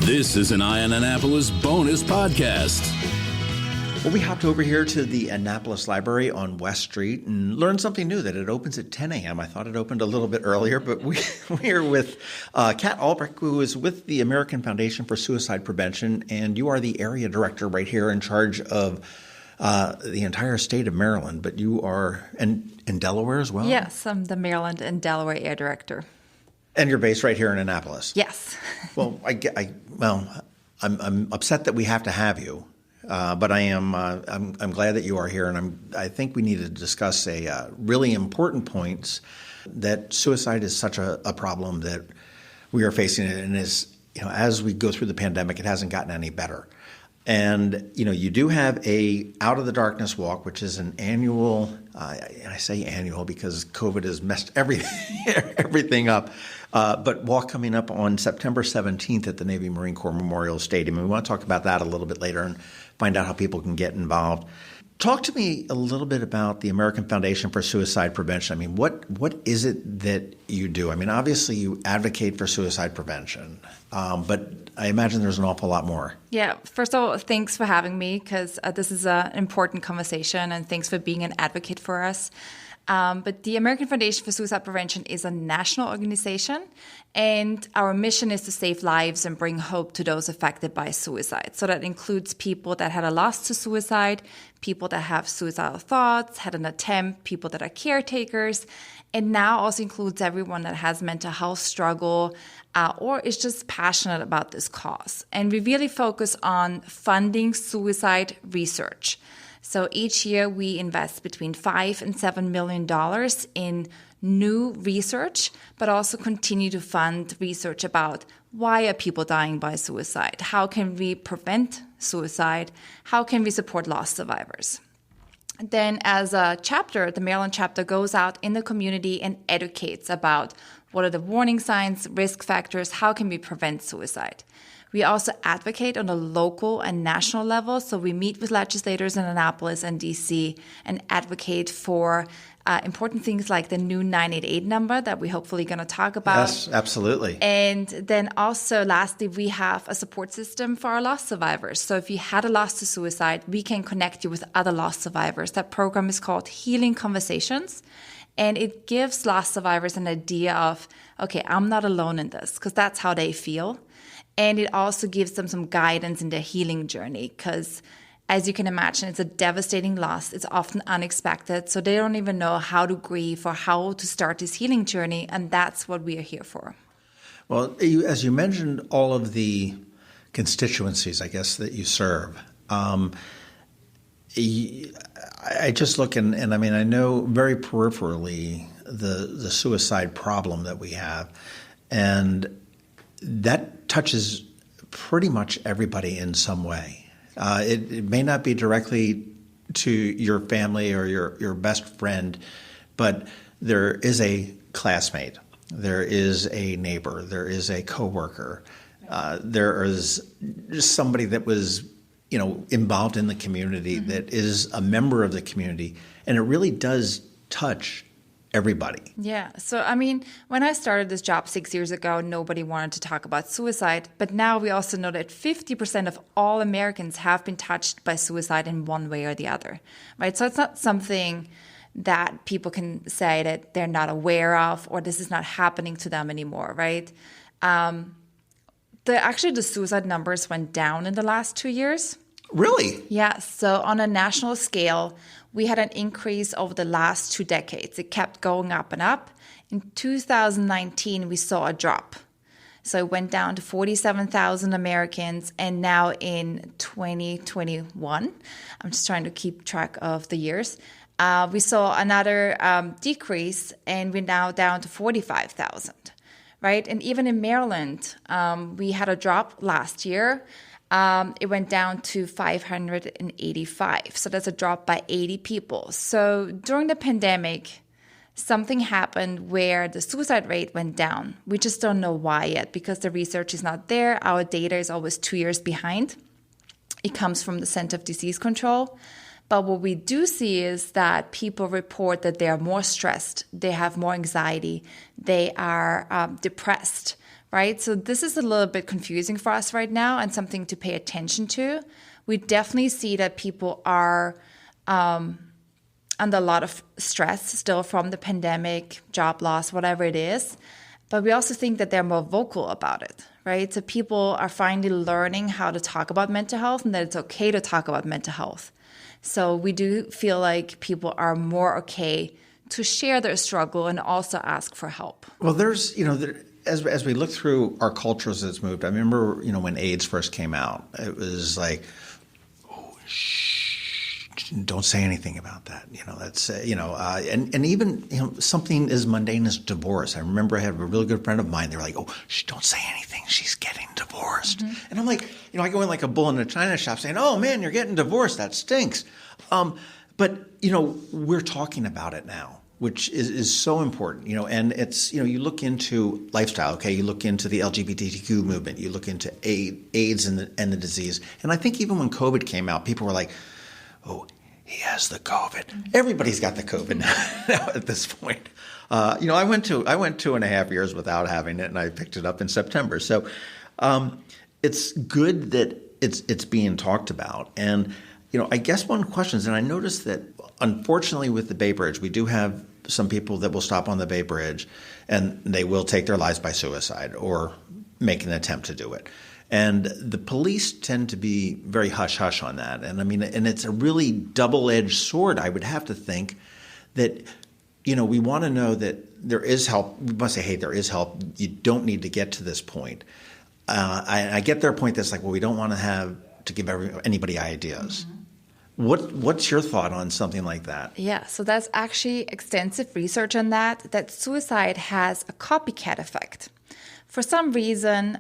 This is an Eye on Annapolis bonus podcast. Well, we hopped over here to the Annapolis Library on West Street and learned something new, that it opens at 10 a.m. I thought it opened a little bit earlier, but we are with Kat Olbrich, who is with the American Foundation for Suicide Prevention, and you are the area director right here in charge of the entire state of Maryland, but you are in Delaware as well? Yes, I'm the Maryland and Delaware area director. And you're based right here in Annapolis? Yes. Well, I'm upset that we have to have you. But I'm glad that you are here, and I think we need to discuss a really important points that suicide is such a problem that we are facing, and as we go through the pandemic, it hasn't gotten any better. And you do have a Out of the Darkness walk, which is an annual. And I say annual because COVID has messed everything up. But walk coming up on September 17th at the Navy Marine Corps Memorial Stadium. And we want to talk about that a little bit later and find out how people can get involved. Talk to me a little bit about the American Foundation for Suicide Prevention. I mean, what is it that you do? I mean, obviously you advocate for suicide prevention, but I imagine there's an awful lot more. Yeah. First of all, thanks for having me, because this is an important conversation, and thanks for being an advocate for us. But the American Foundation for Suicide Prevention is a national organization, and our mission is to save lives and bring hope to those affected by suicide. So that includes people that had a loss to suicide, people that have suicidal thoughts, had an attempt, people that are caretakers, and now also includes everyone that has mental health struggle or is just passionate about this cause. And we really focus on funding suicide research. So each year we invest between $5 and $7 million in new research, but also continue to fund research about why are people dying by suicide? How can we prevent suicide? How can we support loss survivors? Then as a chapter, the Maryland chapter goes out in the community and educates about what are the warning signs, risk factors, how can we prevent suicide? We also advocate on a local and national level. So we meet with legislators in Annapolis and DC and advocate for important things like the new 988 number that we're hopefully going to talk about. Yes, absolutely. And then also, lastly, we have a support system for our loss survivors. So if you had a loss to suicide, we can connect you with other loss survivors. That program is called Healing Conversations. And it gives loss survivors an idea of, okay, I'm not alone in this, because that's how they feel. And it also gives them some guidance in their healing journey, because as you can imagine, it's a devastating loss. It's often unexpected. So they don't even know how to grieve or how to start this healing journey. And that's what we are here for. Well, as you mentioned, all of the constituencies, I guess, that you serve, I just look and I mean, I know very peripherally the suicide problem that we have. And that touches pretty much everybody in some way. It may not be directly to your family or your best friend, but there is a classmate, there is a neighbor, there is a coworker, there is just somebody that was, involved in the community, mm-hmm. that is a member of the community, and it really does touch everybody. Yeah. So, I mean, when I started this job 6 years ago, nobody wanted to talk about suicide. But now we also know that 50% of all Americans have been touched by suicide in one way or the other, right? So it's not something that people can say that they're not aware of, or this is not happening to them anymore, right? The suicide numbers went down in the last 2 years. Really? Yeah. So on a national scale, we had an increase over the last 2 decades. It kept going up and up. In 2019, we saw a drop. So it went down to 47,000 Americans. And now in 2021, I'm just trying to keep track of the years, we saw another decrease, and we're now down to 45,000, right? And even in Maryland, we had a drop last year. It went down to 585. So that's a drop by 80 people. So during the pandemic, something happened where the suicide rate went down. We just don't know why yet, because the research is not there. Our data is always 2 years behind. It comes from the Center of Disease Control. But what we do see is that people report that they are more stressed, they have more anxiety, they are depressed, right? So this is a little bit confusing for us right now and something to pay attention to. We definitely see that people are under a lot of stress still from the pandemic, job loss, whatever it is. But we also think that they're more vocal about it, right? So people are finally learning how to talk about mental health and that it's okay to talk about mental health. So we do feel like people are more okay to share their struggle and also ask for help. Well, there's, as we look through our culture as it's moved, I remember, when AIDS first came out, it was like, oh, shh, don't say anything about that. That's, and even, something as mundane as divorce. I remember I had a really good friend of mine. They were like, oh, shh, don't say anything. She's getting divorced. Mm-hmm. And I'm like, I go in like a bull in a china shop saying, oh, man, you're getting divorced. That stinks. But we're talking about it now, which is so important, and it's, you look into lifestyle, okay, you look into the LGBTQ movement, you look into AIDS and the disease. And I think even when COVID came out, people were like, oh, he has the COVID. Everybody's got the COVID now at this point. I went 2.5 years without having it, and I picked it up in September. So it's good that it's being talked about. And I guess one question is, and I noticed that unfortunately with the Bay Bridge, we do have some people that will stop on the Bay Bridge and they will take their lives by suicide or make an attempt to do it. And the police tend to be very hush-hush on that. And and it's a really double-edged sword, I would have to think, that, we want to know that there is help. We must say, hey, there is help. You don't need to get to this point. I get their point that's like, well, we don't want to have to give anybody ideas. Mm-hmm. What's your thought on something like that? Yeah, so that's actually extensive research on that suicide has a copycat effect. For some reason,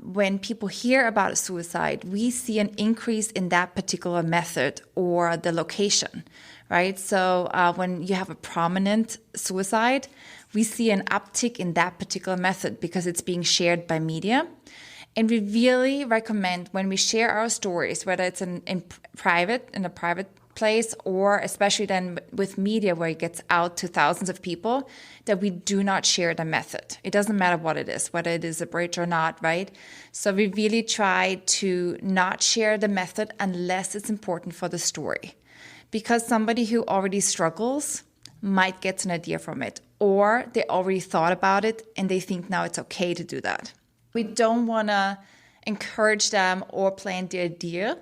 when people hear about suicide, we see an increase in that particular method or the location, right? So when you have a prominent suicide, we see an uptick in that particular method because it's being shared by media. And we really recommend when we share our stories, whether it's in a private place, or especially then with media where it gets out to thousands of people, that we do not share the method. It doesn't matter what it is, whether it is a bridge or not, right? So we really try to not share the method unless it's important for the story. Because somebody who already struggles might get an idea from it, or they already thought about it and they think now it's okay to do that. We don't want to encourage them or plant the idea.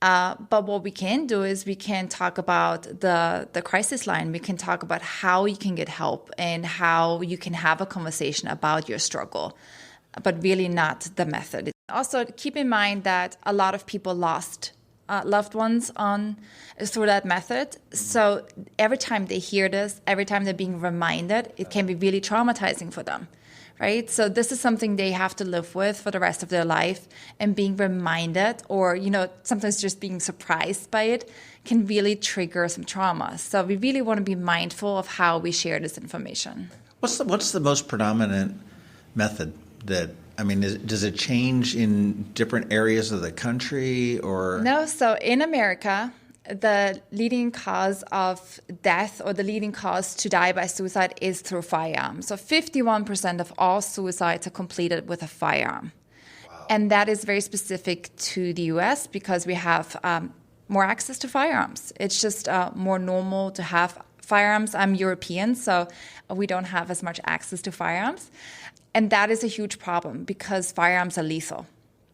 But what we can do is we can talk about the crisis line. We can talk about how you can get help and how you can have a conversation about your struggle, but really not the method. Also, keep in mind that a lot of people lost loved ones through that method. So every time they hear this, every time they're being reminded, it can be really traumatizing for them. Right? So this is something they have to live with for the rest of their life, and being reminded or, sometimes just being surprised by it can really trigger some trauma. So we really want to be mindful of how we share this information. What's the most predominant method does it change in different areas of the country or? No, so in America, the leading cause of death or the leading cause to die by suicide is through firearm. So 51% of all suicides are completed with a firearm. Wow. And that is very specific to the US because we have more access to firearms. It's just more normal to have firearms. I'm European, so we don't have as much access to firearms. And that is a huge problem because firearms are lethal.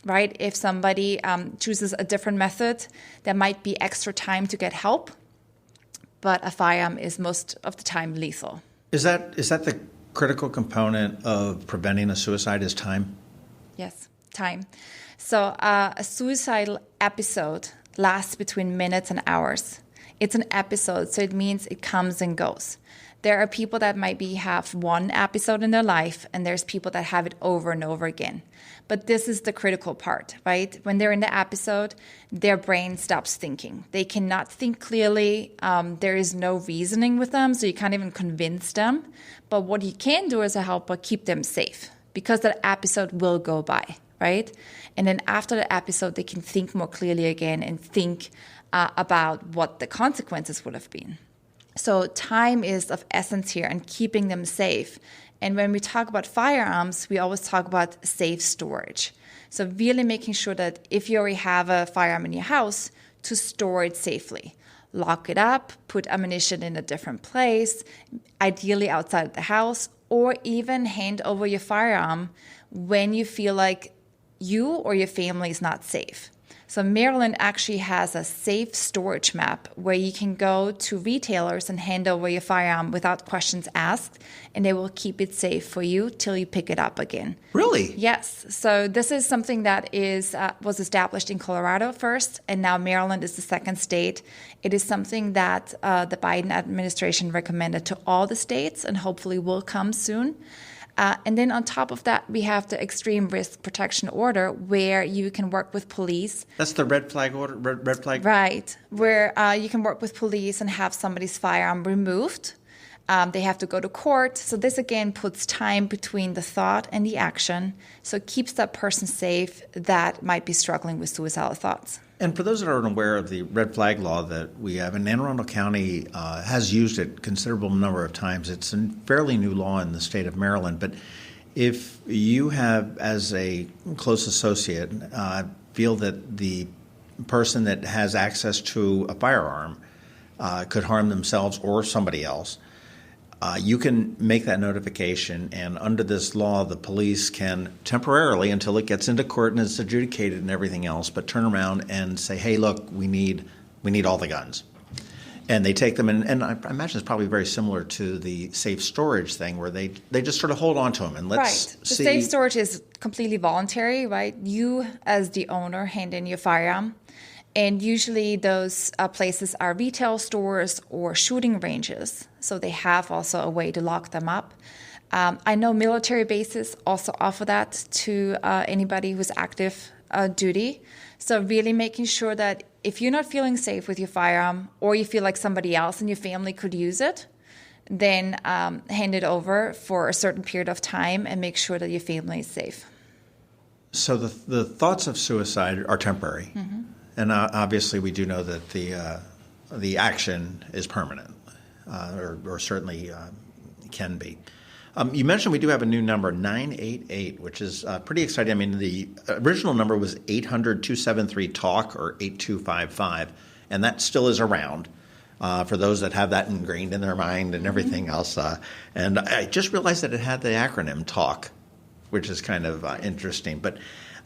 Right? If somebody chooses a different method, there might be extra time to get help, but a firearm is most of the time lethal. Is that the critical component of preventing a suicide is time? Yes, time. So a suicidal episode lasts between minutes and hours. It's an episode, so it means it comes and goes. There are people that might have one episode in their life, and there's people that have it over and over again. But this is the critical part, right? When they're in the episode, their brain stops thinking. They cannot think clearly. There is no reasoning with them, so you can't even convince them. But what you can do as a helper, keep them safe, because that episode will go by, right? And then after the episode, they can think more clearly again and think about what the consequences would have been. So time is of essence here, and keeping them safe And when we talk about firearms, we always talk about safe storage. So really making sure that if you already have a firearm in your house, to store it safely. Lock it up, put ammunition in a different place, ideally outside of the house, or even hand over your firearm when you feel like you or your family is not safe. So Maryland actually has a safe storage map where you can go to retailers and hand over your firearm without questions asked, and they will keep it safe for you till you pick it up again. Really? Yes. So this is something that was established in Colorado first, and now Maryland is the second state. It is something that the Biden administration recommended to all the states and hopefully will come soon. And then on top of that, we have the extreme risk protection order where you can work with police. That's the red flag order, red flag? Right, where you can work with police and have somebody's firearm removed. They have to go to court. So this, again, puts time between the thought and the action. So it keeps that person safe that might be struggling with suicidal thoughts. And for those that aren't aware of the red flag law that we have, and Anne Arundel County has used it a considerable number of times. It's a fairly new law in the state of Maryland. But if you have, as a close associate, feel that the person that has access to a firearm could harm themselves or somebody else, you can make that notification, and under this law, the police can temporarily, until it gets into court and is adjudicated and everything else, but turn around and say, hey, look, we need all the guns. And they take them, and I imagine it's probably very similar to the safe storage thing where they just sort of hold on to them and let's see. Right. The safe storage is completely voluntary, right? You, as the owner, hand in your firearm. And usually those places are retail stores or shooting ranges. So they have also a way to lock them up. I know military bases also offer that to anybody who's active duty. So really making sure that if you're not feeling safe with your firearm or you feel like somebody else in your family could use it, then hand it over for a certain period of time and make sure that your family is safe. So the thoughts of suicide are temporary. Mm-hmm. And obviously, we do know that the action is permanent, or certainly can be. You mentioned we do have a new number, 988, which is pretty exciting. I mean, the original number was 800-273-TALK or 8255, and that still is around for those that have that ingrained in their mind and everything else. And I just realized that it had the acronym TALK, which is kind of interesting. But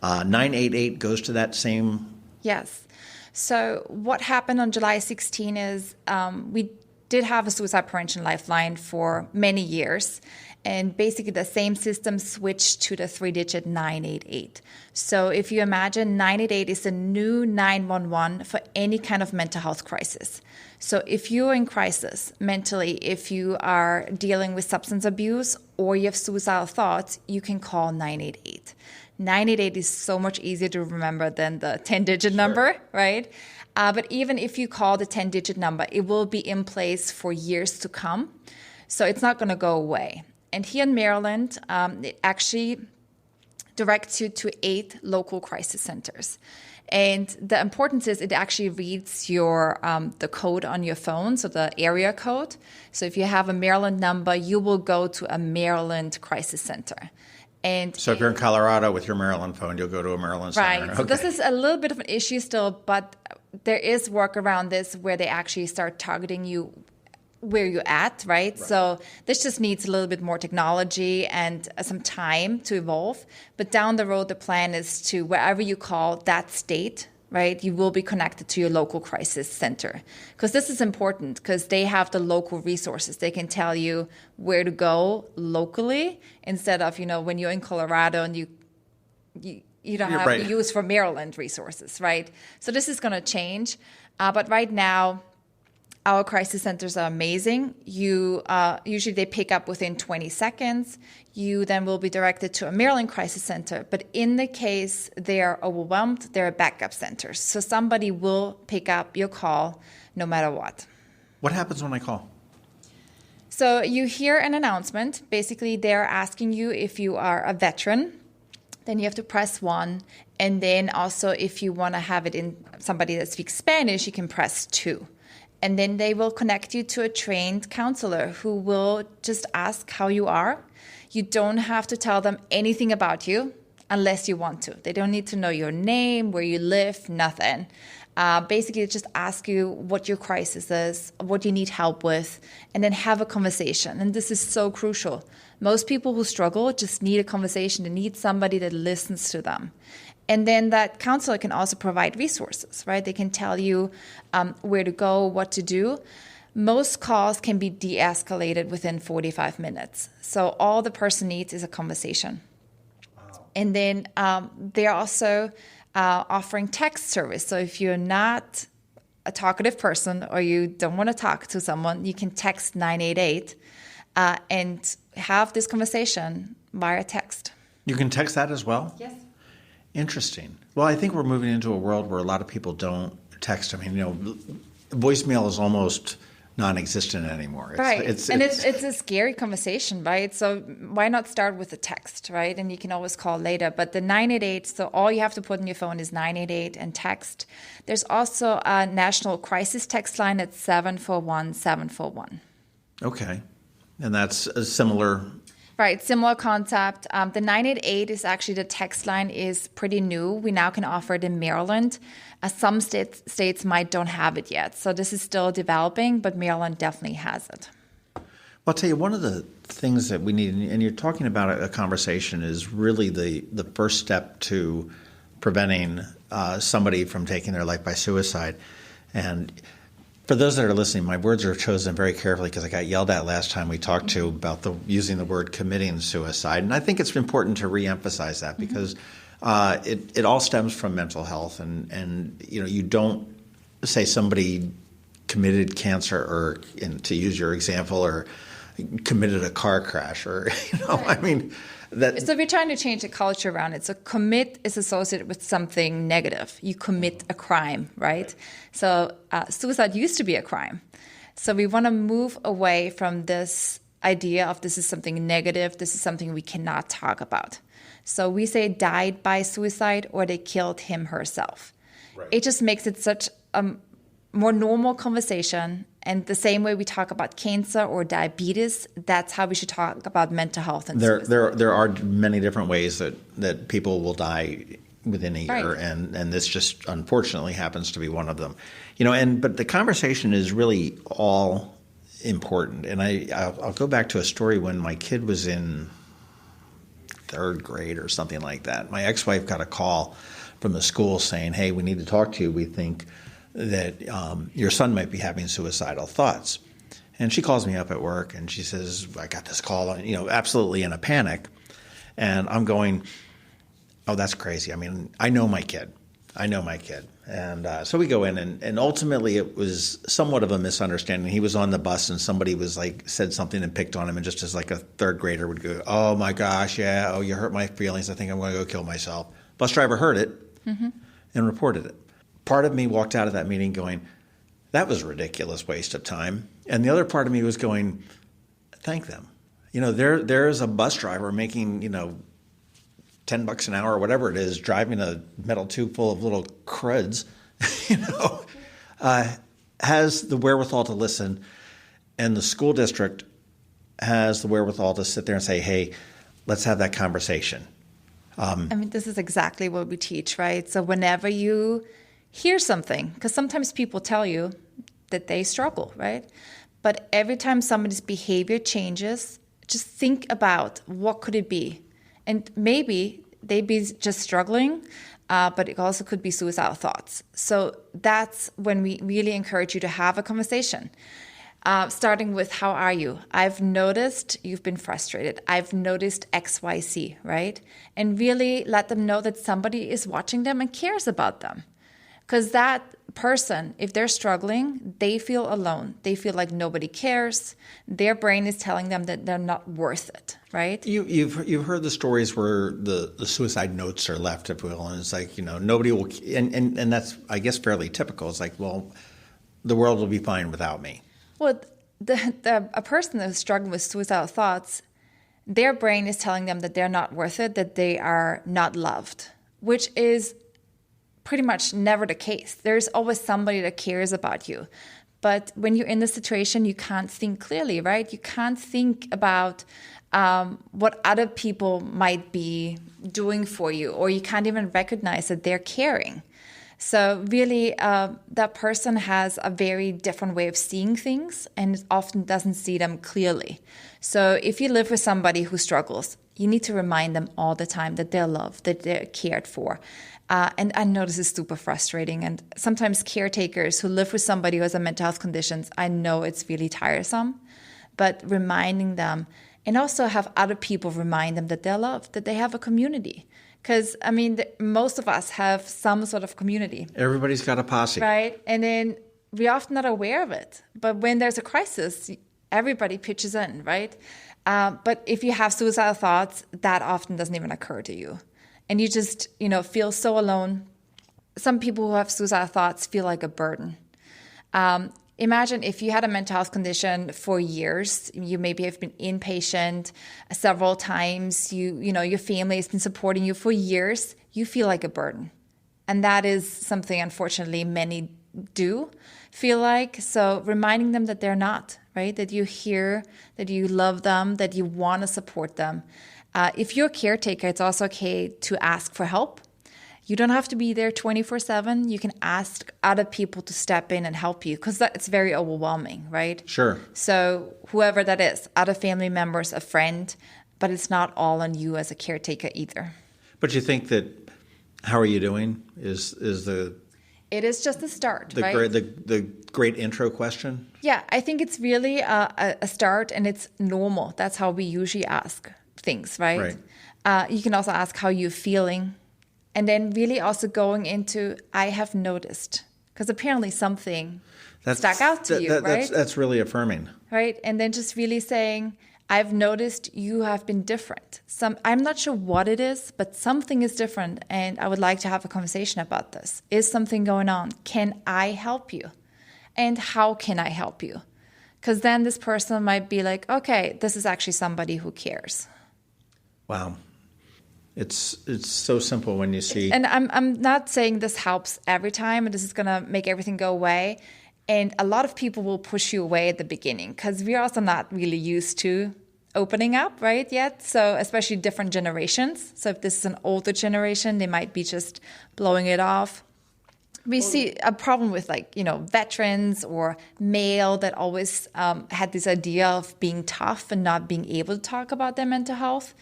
988 goes to that same. Yes. So what happened on July 16 is we did have a suicide prevention lifeline for many years. And basically the same system switched to the 3-digit 988. So if you imagine, 988 is the new 911 for any kind of mental health crisis. So if you're in crisis mentally, if you are dealing with substance abuse or you have suicidal thoughts, you can call 988. 988 is so much easier to remember than the 10-digit number, right? But even if you call the 10-digit number, it will be in place for years to come. So it's not going to go away. And here in Maryland, it actually directs you to 8 local crisis centers. And the importance is it actually reads your the code on your phone, so the area code. So if you have a Maryland number, you will go to a Maryland crisis center. And so if you're in Colorado with your Maryland phone, you'll go to a Maryland center. Right. Okay. So this is a little bit of an issue still, but there is work around this where they actually start targeting you where you're at, right? So this just needs a little bit more technology and some time to evolve. But down the road, the plan is to wherever you call that state, right, you will be connected to your local crisis center. Because this is important because they have the local resources. They can tell you where to go locally instead of, when you're in Colorado and you don't have to use for Maryland resources, right? So this is going to change. But right now, our crisis centers are amazing. Usually they pick up within 20 seconds. You then will be directed to a Maryland crisis center. But in the case they are overwhelmed, there are backup centers. So somebody will pick up your call no matter what. What happens when I call? So you hear an announcement. Basically, they're asking you if you are a veteran. Then you have to press 1. And then also if you want to have it in somebody that speaks Spanish, you can press 2. And then they will connect you to a trained counselor who will just ask how you are. You don't have to tell them anything about you unless you want to. They don't need to know your name, where you live, nothing. Basically, just ask you what your crisis is, what you need help with, and then have a conversation. And this is so crucial. Most people who struggle just need a conversation. They need somebody that listens to them. And then that counselor can also provide resources, right? They can tell you where to go, what to do. Most calls can be de-escalated within 45 minutes. So all the person needs is a conversation. Wow. And then they're also offering text service. So if you're not a talkative person or you don't want to talk to someone, you can text 988 and have this conversation via text. You can text that as well? Yes. Interesting. Well, I think we're moving into a world where a lot of people don't text. I mean, voicemail is almost non-existent anymore. Right. It's a scary conversation, right? So why not start with a text, right? And you can always call later. But the 988, so all you have to put in your phone is 988 and text. There's also a national crisis text line at 741-741. Okay. And that's a similar... Right, similar concept. The 988 is actually, the text line is pretty new. We now can offer it in Maryland. Some states might don't have it yet. So this is still developing, but Maryland definitely has it. Well, I'll tell you, one of the things that we need, and you're talking about a conversation, is really the first step to preventing somebody from taking their life by suicide. And for those that are listening, my words are chosen very carefully because I got yelled at last time we talked to about using the word committing suicide. And I think it's important to reemphasize that because it all stems from mental health. And you don't say somebody committed cancer or, to use your example, or committed a car crash or, Right. I mean... So we're trying to change the culture around it. So commit is associated with something negative. You commit a crime, right? So suicide used to be a crime. So we want to move away from this idea of this is something negative, this is something we cannot talk about. So we say died by suicide or they killed him herself. Right. It just makes it such a more normal conversation. And the same way we talk about cancer or diabetes, that's how we should talk about mental health and suicide. There are many different ways that people will die within a year, right. and this just unfortunately happens to be one of them. But the conversation is really all important. And I'll go back to a story when my kid was in third grade or something like that. My ex-wife got a call from the school saying, "Hey, we need to talk to you. We think that your son might be having suicidal thoughts." And she calls me up at work and she says, "I got this call," absolutely in a panic. And I'm going, "Oh, that's crazy. I mean, I know my kid. And so we go in and ultimately it was somewhat of a misunderstanding. He was on the bus and somebody was said something and picked on him, and just as a third grader would go, "Oh my gosh, yeah, oh, you hurt my feelings. I think I'm going to go kill myself." Bus driver heard it and reported it. Part of me walked out of that meeting going, that was a ridiculous waste of time. And the other part of me was going, thank them. There's a bus driver making, $10 an hour or whatever it is, driving a metal tube full of little cruds, has the wherewithal to listen. And the school district has the wherewithal to sit there and say, hey, let's have that conversation. This is exactly what we teach, right? So whenever you hear something, because sometimes people tell you that they struggle, right? But every time somebody's behavior changes, just think about what could it be. And maybe they'd be just struggling, but it also could be suicidal thoughts. So that's when we really encourage you to have a conversation. Starting with, how are you? I've noticed you've been frustrated. I've noticed XYZ, right? And really let them know that somebody is watching them and cares about them. Because that person, if they're struggling, they feel alone. They feel like nobody cares. Their brain is telling them that they're not worth it, right? You've heard the stories where the suicide notes are left, if you will, and it's nobody will, and that's, I guess, fairly typical. It's well, the world will be fine without me. Well, a person that's struggling with suicidal thoughts, their brain is telling them that they're not worth it, that they are not loved, which is pretty much never the case. There's always somebody that cares about you. But when you're in this situation, you can't think clearly, right? You can't think about what other people might be doing for you, or you can't even recognize that they're caring. So really, that person has a very different way of seeing things and often doesn't see them clearly. So if you live with somebody who struggles, you need to remind them all the time that they're loved, that they're cared for. And I know this is super frustrating. And sometimes caretakers who live with somebody who has a mental health condition, I know it's really tiresome. But reminding them, and also have other people remind them that they're loved, that they have a community. Because, I mean, most of us have some sort of community. Everybody's got a posse. Right? And then we're often not aware of it. But when there's a crisis, everybody pitches in, right? But if you have suicidal thoughts, that often doesn't even occur to you. And you just, feel so alone. Some people who have suicidal thoughts feel like a burden. Imagine if you had a mental health condition for years, you maybe have been inpatient several times, your family has been supporting you for years, you feel like a burden. And that is something, unfortunately, many do feel like. So reminding them that they're not, right? That you hear, that you love them, that you want to support them. If you're a caretaker, it's also okay to ask for help. You don't have to be there 24/7. You can ask other people to step in and help you, because it's very overwhelming, right? Sure. So whoever that is, other family members, a friend, but it's not all on you as a caretaker either. But you think that how are you doing is the It is just the start, right? the great intro question? Yeah, I think it's really a start, and it's normal. That's how we usually ask things, right? You can also ask how you're feeling. And then really also going into, I have noticed, because apparently something stuck out to you, right? That's really affirming. Right? And then just really saying, I've noticed you have been different. I'm not sure what it is, but something is different, and I would like to have a conversation about this. Is something going on? Can I help you? And how can I help you? Because then this person might be like, okay, this is actually somebody who cares. Wow. It's so simple when you see. And I'm not saying this helps every time and this is going to make everything go away. And a lot of people will push you away at the beginning because we're also not really used to opening up, right, yet. So especially different generations. So if this is an older generation, they might be just blowing it off. We see a problem with veterans or male that always had this idea of being tough and not being able to talk about their mental health.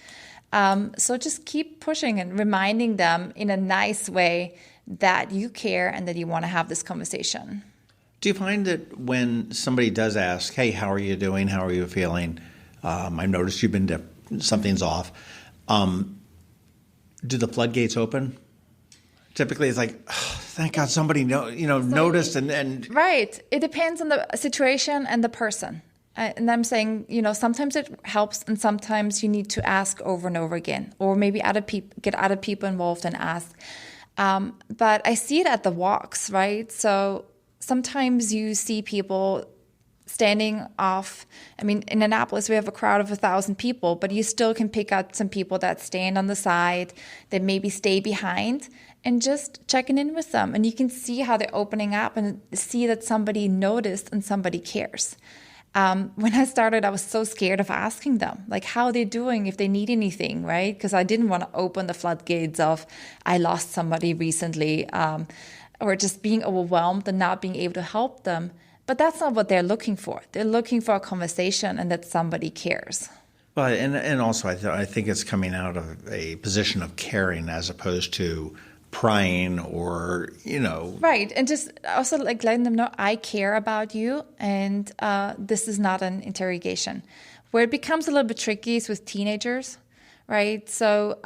So just keep pushing and reminding them in a nice way that you care and that you want to have this conversation. Do you find that when somebody does ask, hey, how are you doing? How are you feeling? I noticed you've been something's off. Do the floodgates open? Typically, it's like, oh, thank God somebody noticed and Right. It depends on the situation and the person. And I'm saying, sometimes it helps and sometimes you need to ask over and over again, or maybe get other people involved and ask. But I see it at the walks, right? So sometimes you see people standing off. I mean, in Annapolis, we have a crowd of 1,000 people, but you still can pick out some people that stand on the side, that maybe stay behind, and just checking in with them. And you can see how they're opening up and see that somebody noticed and somebody cares. When I started, I was so scared of asking them, like, how are they doing, if they need anything, right? Because I didn't want to open the floodgates of, I lost somebody recently, or just being overwhelmed and not being able to help them. But that's not what they're looking for. They're looking for a conversation and that somebody cares. Well, and also I think it's coming out of a position of caring as opposed to prying or, Right. And just also letting them know, I care about you and this is not an interrogation. Where it becomes a little bit tricky is with teenagers, right? So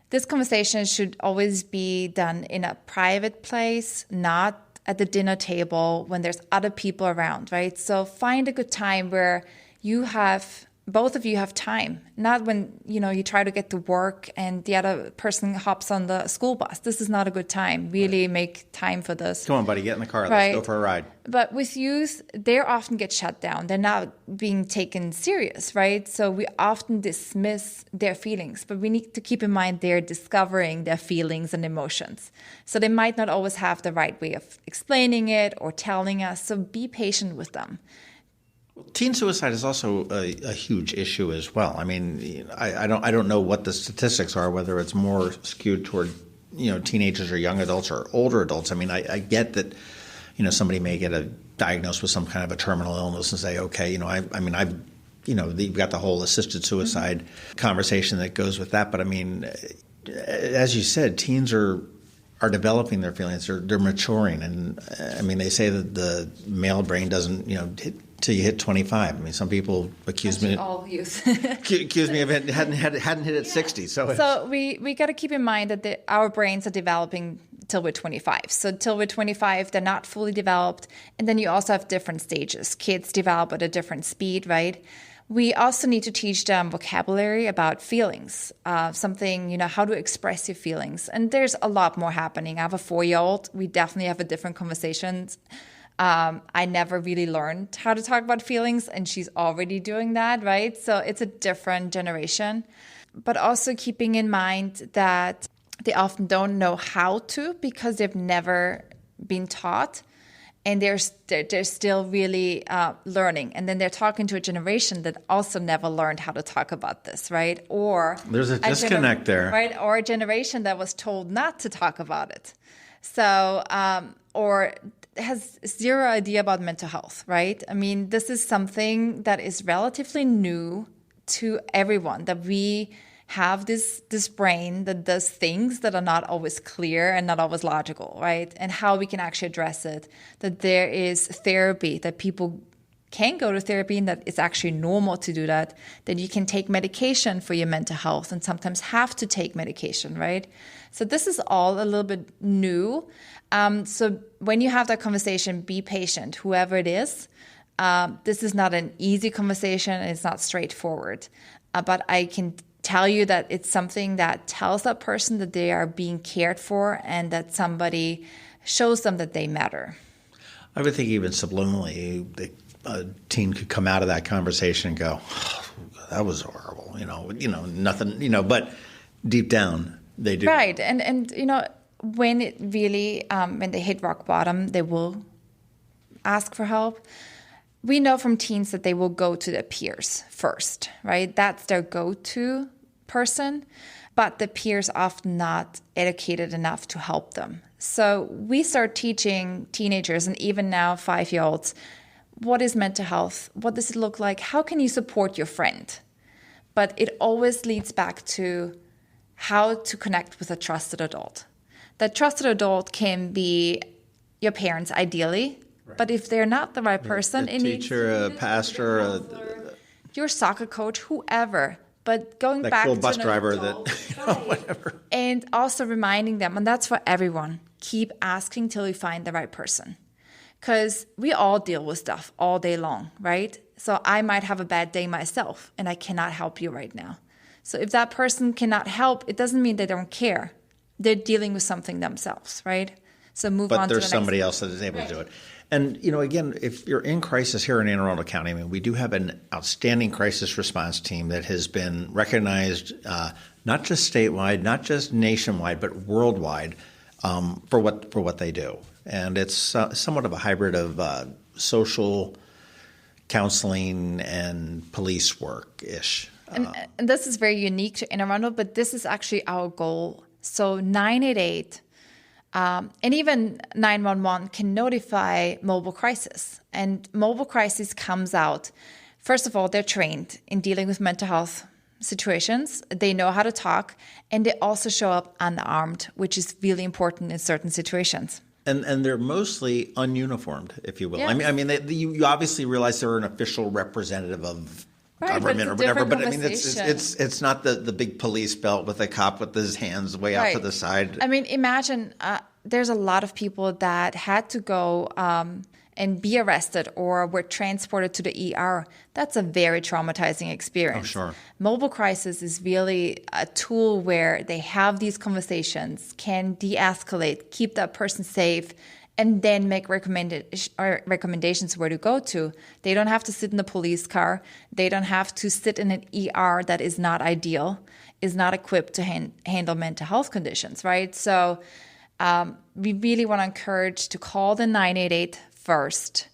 this conversation should always be done in a private place, not at the dinner table when there's other people around, right? So find a good time where both of you have time, not when, you try to get to work and the other person hops on the school bus. This is not a good time. Really make time for this. Come on, buddy, get in the car. Right. Let's go for a ride. But with youth, they often get shut down. They're not being taken serious, right? So we often dismiss their feelings, but we need to keep in mind they're discovering their feelings and emotions. So they might not always have the right way of explaining it or telling us. So be patient with them. Teen suicide is also a huge issue as well. I mean, I don't know what the statistics are, whether it's more skewed toward teenagers or young adults or older adults. I mean, I get that somebody may get diagnosed with some kind of a terminal illness and say, okay, you've got the whole assisted suicide conversation that goes with that. But I mean, as you said, teens are developing their feelings. They're maturing, and I mean, they say that the male brain doesn't hit till you hit 25. I mean, some people accuse me of it hadn't hit at 60. So we got to keep in mind that our brains are developing till we're 25. So till we're 25, they're not fully developed, and then you also have different stages. Kids develop at a different speed, right? We also need to teach them vocabulary about feelings, something, how to express your feelings. And there's a lot more happening. I have a 4-year-old. We definitely have a different conversations. I never really learned how to talk about feelings, and she's already doing that, right? So it's a different generation. But also keeping in mind that they often don't know how to because they've never been taught. And they're still really learning. And then they're talking to a generation that also never learned how to talk about this, right? Or there's a disconnect there. Right? Or a generation that was told not to talk about it. So, or has zero idea about mental health, right? I mean, this is something that is relatively new to everyone, that we have this brain that does things that are not always clear and not always logical, right? And how we can actually address it. That there is therapy, that people can go to therapy and that it's actually normal to do that. That you can take medication for your mental health and sometimes have to take medication, right? So this is all a little bit new. So when you have that conversation, be patient, whoever it is. This is not an easy conversation and it's not straightforward. But I can tell you that it's something that tells that person that they are being cared for and that somebody shows them that they matter. I would think even subliminally, a teen could come out of that conversation and go, oh, that was horrible, nothing, but deep down they do. Right. And when it really, when they hit rock bottom, they will ask for help. We know from teens that they will go to their peers first, right? That's their go-to person, but the peers are often not educated enough to help them. So we start teaching teenagers and even now 5-year-olds, what is mental health? What does it look like? How can you support your friend? But it always leads back to how to connect with a trusted adult. That trusted adult can be your parents, ideally. Right. But if they're not the right person, a teacher, a pastor, your soccer coach, whoever. But going that back cool to bus driver adult, that whatever. And also reminding them, and that's for everyone. Keep asking till you find the right person, because we all deal with stuff all day long, right? So I might have a bad day myself, and I cannot help you right now. So if that person cannot help, it doesn't mean they don't care. They're dealing with something themselves, right? So move on to the next. But there's somebody else that is able to do it. And, again, if you're in crisis here in Anne Arundel County, I mean, we do have an outstanding crisis response team that has been recognized not just statewide, not just nationwide, but worldwide for what they do. And it's somewhat of a hybrid of social counseling and police work-ish. And this is very unique to Anne Arundel, but this is actually our goal. So 988 and even 911 can notify mobile crisis. And mobile crisis comes out. First of all, they're trained in dealing with mental health situations. They know how to talk, and they also show up unarmed, which is really important in certain situations. And they're mostly ununiformed, if you will. Yes. I mean, you obviously realize they're an official representative of government or but whatever, but I mean, it's not the big police belt with a cop with his hands way out to the side. I mean, imagine there's a lot of people that had to go and be arrested or were transported to the ER. That's a very traumatizing experience. Oh, sure. Mobile crisis is really a tool where they have these conversations, can de-escalate, keep that person safe, and then make recommendations where to go to. They don't have to sit in the police car. They don't have to sit in an ER that is not ideal, is not equipped to handle mental health conditions, right? So we really want to encourage to call the 988 first.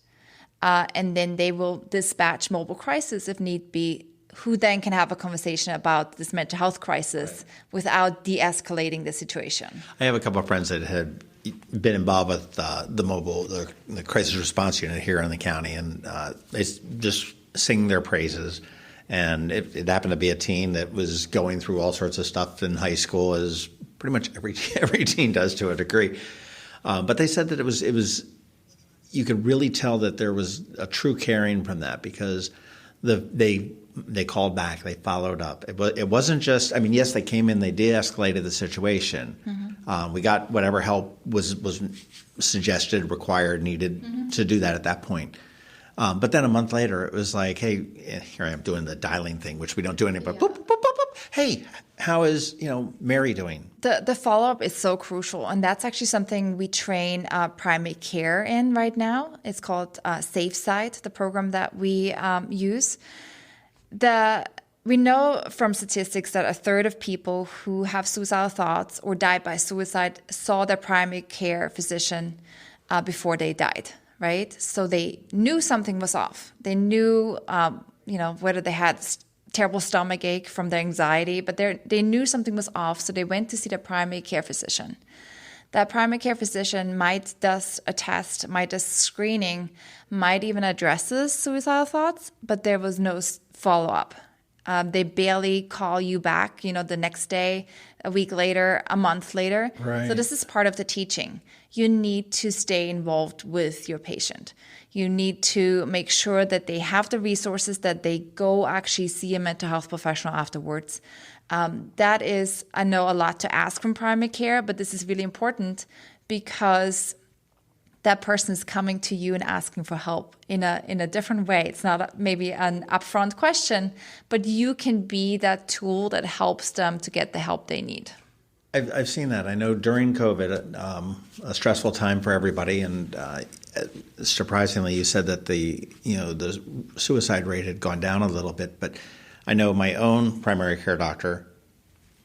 and then they will dispatch mobile crisis if need be, who then can have a conversation about this mental health crisis without de-escalating the situation. I have a couple of friends that had been involved with the crisis response unit here in the county, and they just sing their praises. And it happened to be a teen that was going through all sorts of stuff in high school, as pretty much every teen does to a degree. But they said that it was you could really tell that there was a true caring from that, because they called back, they followed up. It wasn't just, I mean, yes, they came in, they de-escalated the situation. Mm-hmm. We got whatever help was suggested, required, needed mm-hmm. to do that at that point. But then a month later, it was like, hey, here I am doing the dialing thing, which we don't do anymore. Boop, boop, boop, boop, boop. Hey, how is Mary doing? The follow-up is so crucial, and that's actually something we train primary care in right now. It's called Safe Side, the program that we use. We know from statistics that a third of people who have suicidal thoughts or died by suicide saw their primary care physician before they died. Right? So they knew something was off. They knew, whether they had terrible stomach ache from their anxiety, but they knew something was off, so they went to see their primary care physician. That primary care physician might does a test, might does screening, might even addresses suicidal thoughts, but there was no follow-up. They barely call you back, the next day, a week later, a month later. Right. So this is part of the teaching. You need to stay involved with your patient. You need to make sure that they have the resources, that they go actually see a mental health professional afterwards. That is, I know, a lot to ask from primary care, but this is really important because that person is coming to you and asking for help in a different way. It's not maybe an upfront question, but you can be that tool that helps them to get the help they need. I've seen that. I know during COVID, a stressful time for everybody, and surprisingly, you said that the suicide rate had gone down a little bit. But I know my own primary care doctor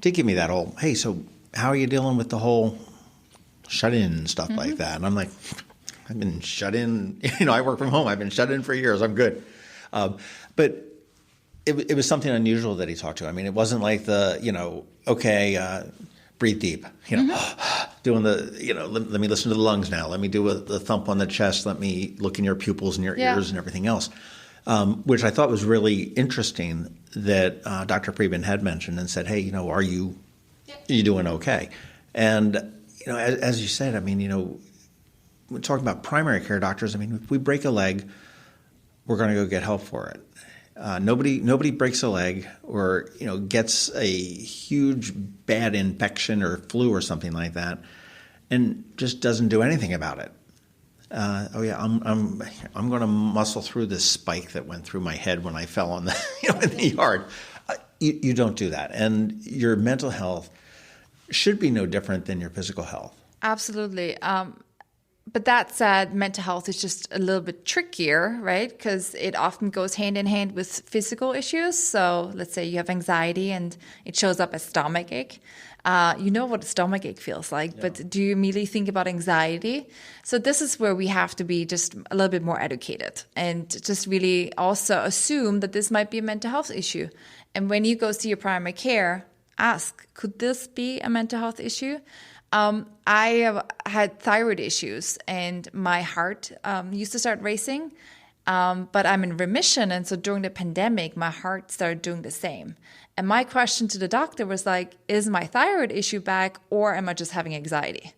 did give me that whole, hey, so how are you dealing with the whole shut-in and stuff mm-hmm. like that? And I'm like, I've been shut in. I work from home. I've been shut in for years. I'm good. But it was something unusual that he talked to. I mean, it wasn't like breathe deep, mm-hmm. doing let me listen to the lungs now. Let me do the thump on the chest. Let me look in your pupils and your ears and everything else, which I thought was really interesting that Dr. Friedman had mentioned and said, hey, are you doing okay? And, as you said, I mean, we're talking about primary care doctors. I mean, if we break a leg, we're going to go get help for it. Nobody breaks a leg or gets a huge bad infection or flu or something like that, and just doesn't do anything about it. I'm going to muscle through this spike that went through my head when I fell on the in the yard. You don't do that, and your mental health should be no different than your physical health. Absolutely. But that said, mental health is just a little bit trickier, right? Because it often goes hand in hand with physical issues. So let's say you have anxiety and it shows up as stomach ache. You know what a stomach ache feels like, but do you immediately think about anxiety? So this is where we have to be just a little bit more educated and just really also assume that this might be a mental health issue. And when you go see your primary care, ask, could this be a mental health issue? I have had thyroid issues and my heart used to start racing, but I'm in remission. And so during the pandemic, my heart started doing the same. And my question to the doctor was like, is my thyroid issue back or am I just having anxiety?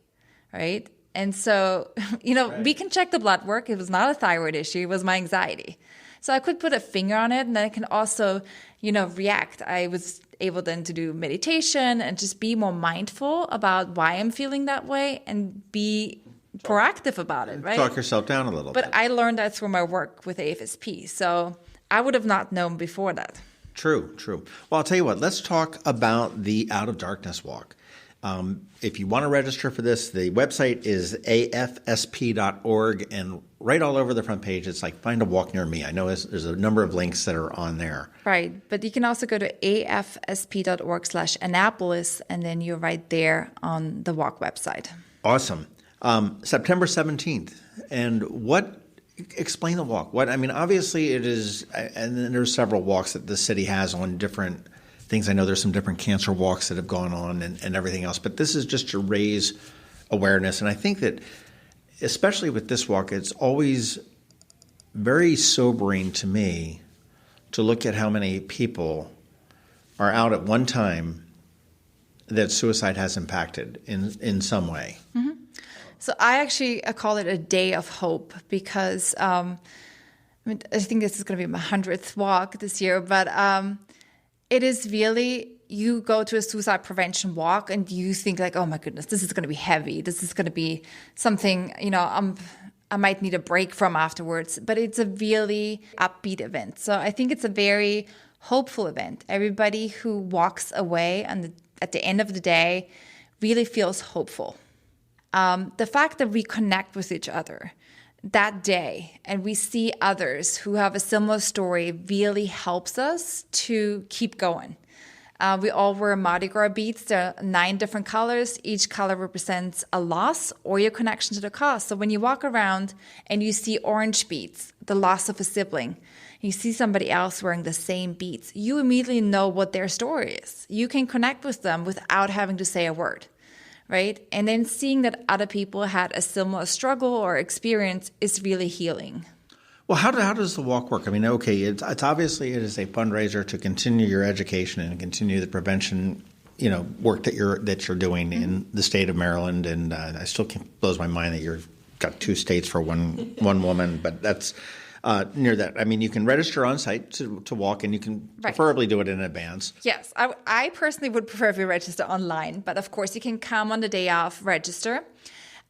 Right? And so, we can check the blood work. It was not a thyroid issue. It was my anxiety. So I could put a finger on it and then I can also, react. I was able then to do meditation and just be more mindful about why I'm feeling that way and be proactive about it, right? Talk yourself down a little bit. But I learned that through my work with AFSP. So I would have not known before that. True. Well, I'll tell you what, let's talk about the Out of Darkness Walk. If you want to register for this, the website is afsp.org, and right all over the front page, it's like find a walk near me. I know there's a number of links that are on there. Right, but you can also go to afsp.org/Annapolis, and then you're right there on the walk website. Awesome. September 17th, and what explain the walk. Obviously it is, and then there's several walks that the city has on different things. I know there's some different cancer walks that have gone on and everything else, but this is just to raise awareness. And I think that especially with this walk, it's always very sobering to me to look at how many people are out at one time that suicide has impacted in some way. Mm-hmm. So I call it a day of hope because I think this is going to be my 100th walk this year, but it is really, you go to a suicide prevention walk and you think like, oh my goodness, this is going to be heavy. This is going to be something, I might need a break from afterwards, but it's a really upbeat event. So I think it's a very hopeful event. Everybody who walks away at the end of the day really feels hopeful. The fact that we connect with each other that day and we see others who have a similar story really helps us to keep going. We all wear Mardi Gras beads. There are 9 different colors. Each color represents a loss or your connection to the cause. So when you walk around and you see orange beads, the loss of a sibling, you see somebody else wearing the same beads, you immediately know what their story is. You can connect with them without having to say a word. Right? And then seeing that other people had a similar struggle or experience is really healing. Well, how does the walk work? It's obviously it is a fundraiser to continue your education and continue the prevention, work that you're doing in the state of Maryland. And I still blows my mind that you've got 2 states for one woman, but that's near that. You can register on site to walk, and you can preferably do it in advance. Yes, I personally would prefer if you register online, but of course you can come on the day of, register.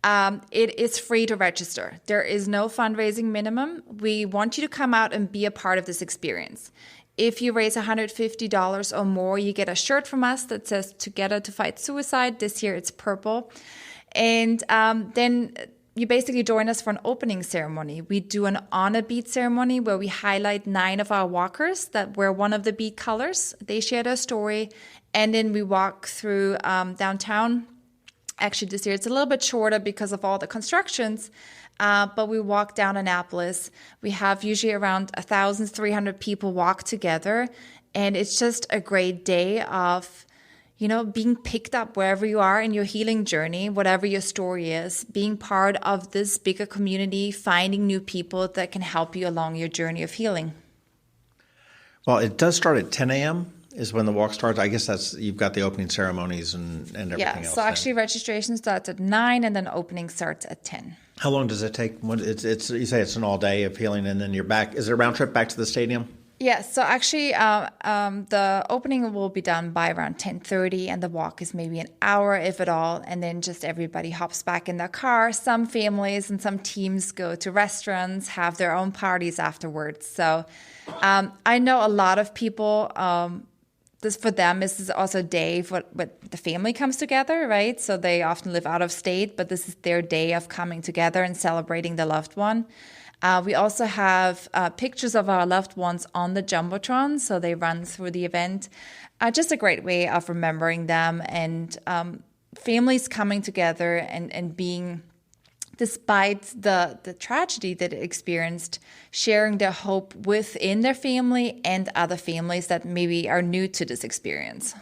It is free to register. There is no fundraising minimum. We want you to come out and be a part of this experience. If you raise $150 or more, you get a shirt from us that says "Together to Fight Suicide." This year it's purple. And then you basically join us for an opening ceremony. We do an honor beat ceremony where we highlight 9 of our walkers that wear one of the beat colors. They share their story. And then we walk through downtown. Actually, this year it's a little bit shorter because of all the constructions, but we walk down Annapolis. We have usually around 1,300 people walk together, and it's just a great day of, being picked up wherever you are in your healing journey, whatever your story is, being part of this bigger community, finding new people that can help you along your journey of healing. Well, it does start at 10 a.m. is when the walk starts. I guess you've got the opening ceremonies and everything else. Yeah, so actually registration starts at 9 and then opening starts at 10. How long does it take? You say it's an all day of healing and then you're back. Is it a round trip back to the stadium? Yeah, so actually the opening will be done by around 10:30 and the walk is maybe an hour, if at all, and then just everybody hops back in their car. Some families and some teams go to restaurants, have their own parties afterwards. So I know a lot of people, for them, this is also a day for the family comes together, right? So they often live out of state, but this is their day of coming together and celebrating the loved one. We also have pictures of our loved ones on the Jumbotron, so they run through the event. Just a great way of remembering them and families coming together and being, despite the tragedy that it experienced, sharing their hope within their family and other families that maybe are new to this experience.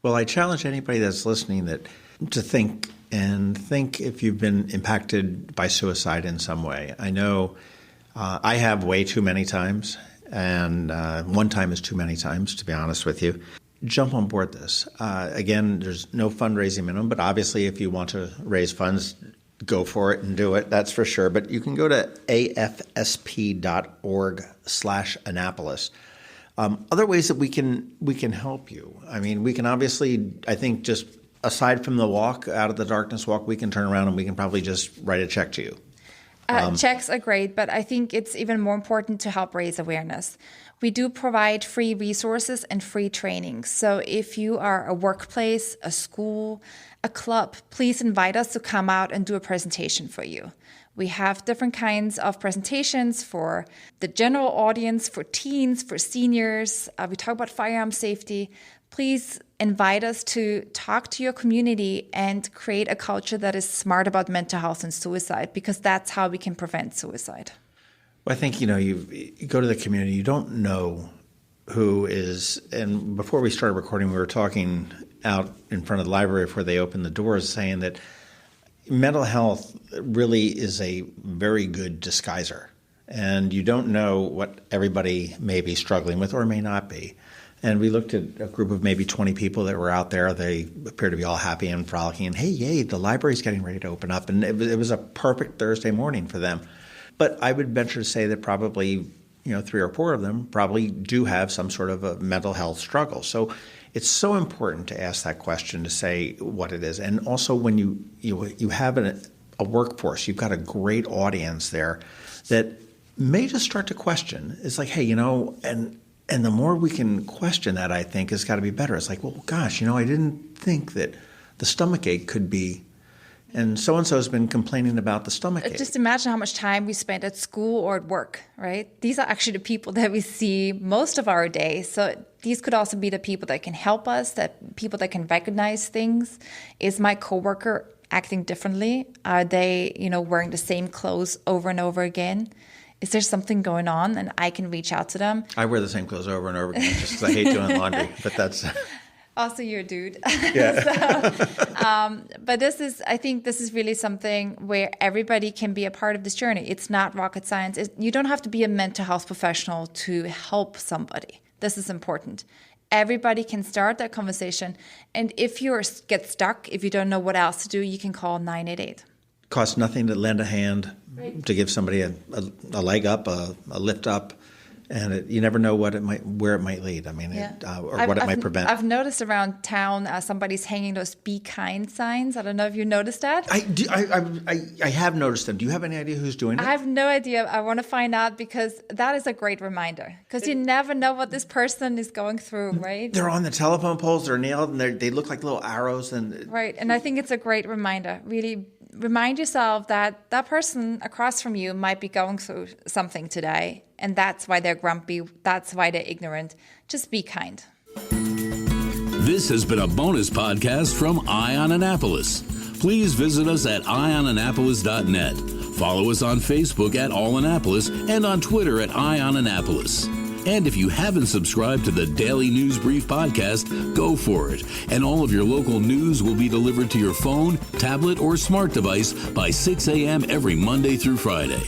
Well, I challenge anybody that's listening to think if you've been impacted by suicide in some way. I know I have way too many times, and one time is too many times, to be honest with you. Jump on board this. Again, there's no fundraising minimum, but obviously if you want to raise funds, go for it and do it, that's for sure. But you can go to afsp.org/Annapolis. Other ways that we can help you. We can obviously, I think, just aside from the walk, Out of the Darkness walk, we can turn around and we can probably just write a check to you. Checks are great, but I think it's even more important to help raise awareness. We do provide free resources and free training. So if you are a workplace, a school, a club, please invite us to come out and do a presentation for you. We have different kinds of presentations for the general audience, for teens, for seniors. We talk about firearm safety. Please invite us to talk to your community and create a culture that is smart about mental health and suicide, because that's how we can prevent suicide. Well, I think, you go to the community, you don't know who is, and before we started recording, we were talking out in front of the library before they opened the doors, saying that mental health really is a very good disguiser. And you don't know what everybody may be struggling with or may not be. And we looked at a group of maybe 20 people that were out there. They appeared to be all happy and frolicking. And, hey, yay, the library's getting ready to open up. And it was a perfect Thursday morning for them. But I would venture to say that probably, 3 or 4 of them probably do have some sort of a mental health struggle. So it's so important to ask that question, to say what it is. And also when you have a workforce, you've got a great audience there that may just start to question. It's like, hey, and the more we can question that, I think, has got to be better. It's like, well, gosh, I didn't think that the stomachache could be, and so-and-so has been complaining about the stomachache. Just imagine how much time we spend at school or at work, right? These are actually the people that we see most of our day. So these could also be the people that can help us, that people that can recognize things. Is my coworker acting differently? Are they, wearing the same clothes over and over again? Is there something going on? And I can reach out to them. I wear the same clothes over and over again just because I hate doing laundry, but that's... Also, you're a dude. Yeah. But I think this is really something where everybody can be a part of this journey. It's not rocket science. You don't have to be a mental health professional to help somebody. This is important. Everybody can start that conversation. And if you get stuck, if you don't know what else to do, you can call 988. Costs nothing to lend a hand, right, to give somebody a leg up, a lift up, and you never know where it might lead. I mean, yeah. what it might prevent. I've noticed around town somebody's hanging those "Be Kind" signs. I don't know if you noticed that. I have noticed them. Do you have any idea who's doing it? I have no idea. I want to find out, because that is a great reminder. Because you never know what this person is going through, right? They're on the telephone poles. They're nailed, and they look like little arrows. Right, and I think it's a great reminder. Really remind yourself that that person across from you might be going through something today, and that's why they're grumpy, that's why they're ignorant. Just be kind. This has been a bonus podcast from Ion Annapolis. Please visit us at ionannapolis.net. Follow us on Facebook at All Annapolis and on Twitter at Ion Annapolis. And if you haven't subscribed to the Daily News Brief podcast, go for it. And all of your local news will be delivered to your phone, tablet, or smart device by 6 a.m. every Monday through Friday.